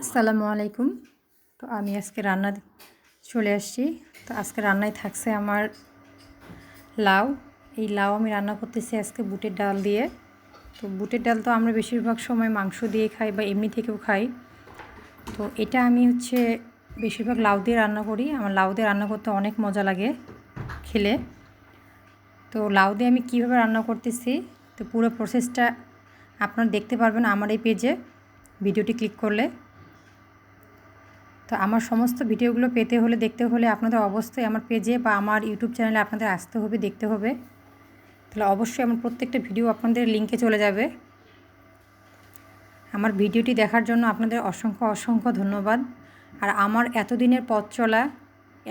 আসসালামু আলাইকুম। তো আমি আজকে রান্না চলে আসছি। তো আজকে রান্নায় থাকছে আমার লাউ। এই লাউ আমি রান্না করতেছি আজকে বুটের ডাল দিয়ে। তো বুটের ডাল তো আমরা বেশিরভাগ সময় মাংস দিয়ে খাই বা এমনি থেকেও খাই। তো এটা আমি বেশিরভাগ লাউ দিয়ে রান্না করি। আমার লাউ দিয়ে রান্না করতে অনেক মজা লাগে খেলে। তো লাউ দিয়ে আমি কীভাবে রান্না করতেছি, তো পুরো প্রসেসটা আপনারা দেখতে পারবেন আমার এই পেজে ভিডিওটি ক্লিক করলে। তো আমার সমস্ত ভিডিওগুলো পেতে হলে, দেখতে হলে আপনাদের অবশ্যই আমার পেজে বা আমার ইউটিউব চ্যানেলে আপনাদের আসতে হবে, দেখতে হবে। তাহলে অবশ্যই আমার প্রত্যেকটা ভিডিও আপনাদের লিঙ্কে চলে যাবে। আমার ভিডিওটি দেখার জন্য আপনাদের অসংখ্য অসংখ্য ধন্যবাদ। আর আমার এতদিনের পথ চলা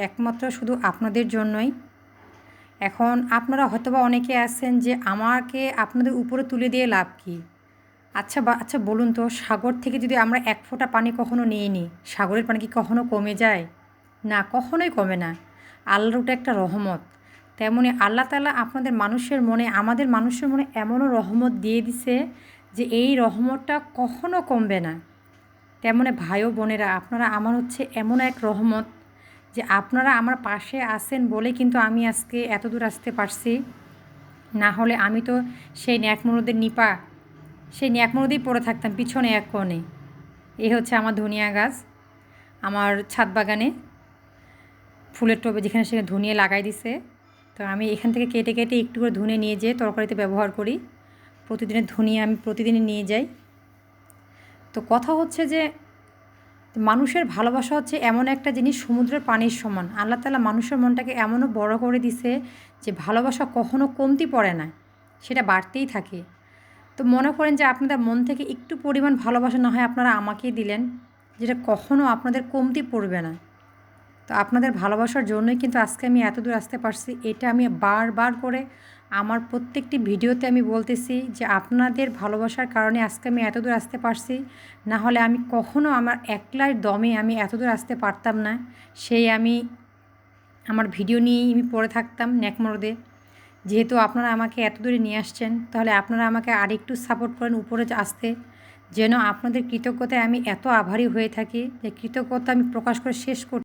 একমাত্র শুধু আপনাদের জন্যই। এখন আপনারা হয়তোবা অনেকে আছেন যে আমাকে আপনাদের উপরে তুলে দিয়ে লাভ কী? আচ্ছা বলুন তো, সাগর থেকে যদি আমরা এক ফোঁটা পানি কখনো নিয়ে নিই, সাগরের পানি কি কখনো কমে যায়? না, কখনোই কমে না। আল্লাহর ওটা একটা রহমত। তেমনি আল্লাহ তাআলা আপনাদের মানুষের মনে, আমাদের মানুষের মনে এমনও রহমত দিয়ে দিছে যে এই রহমতটা কখনো কমবে না। তেমনি ভাই ও বোনেরা, আপনারা আমার এমন এক রহমত যে আপনারা আমার পাশে আছেন বলে কিন্তু আমি আজকে এতদূর আসতে পারছি। না হলে আমি তো সেই ন্যাকমরুদের নিপা, সেই ন্যাকমরুদেই পড়ে থাকতাম পিছনে এক কোণে। এই হচ্ছে আমার ধনিয়া গাছ, আমার ছাদ বাগানে ফুলের টবে যেখানে সেখানে ধনিয়া লাগাই দিছে। তো আমি এখান থেকে কেটে কেটে একটু করে ধনিয়া নিয়ে যেয়ে তরকারিতে ব্যবহার করি। প্রতিদিনের ধনিয়া আমি প্রতিদিনই নিয়ে যাই। তো কথা হচ্ছে যে মানুষের ভালোবাসা এমন একটা জিনিস, সমুদ্রের পানির সমান। আল্লাহ তাআলা মানুষের মনটাকে এমনও বড় করে দিছে যে ভালোবাসা কখনো কমতি পড়ে না, সেটা বাড়তেই থাকে। তো মনে করেন যে আপনাদের মন থেকে একটু পরিমাণ ভালোবাসা না হয় আপনারা আমাকেই দিলেন, যেটা কখনো আপনাদের কমতি পড়বে না। তো আপনাদের ভালোবাসার জন্যই কিন্তু আজকে আমি এতদূর আসতে পারছি। এটা আমি বারবার করে আমার প্রত্যেকটি ভিডিওতে আমি বলতেছি যে আপনাদের ভালোবাসার কারণে আজকে আমি এতদূর আসতে পারছি। না হলে আমি কখনো আমার একলাই দমে আমি এতদূর আসতে পারতাম না। আমি আমার ভিডিও নিয়েই আমি পড়ে থাকতাম ন্যাকমরদে। যেহেতু আপনারা আমাকে এত দূরে নিয়ে আসছেন, তাহলে আপনারা আমাকে আরেকটু সাপোর্ট করেন উপরে আসতে, যেন আপনাদের কৃতজ্ঞতায় আমি এত আভারী হয়ে থাকি যে কৃতজ্ঞতা আমি প্রকাশ করে শেষ করতে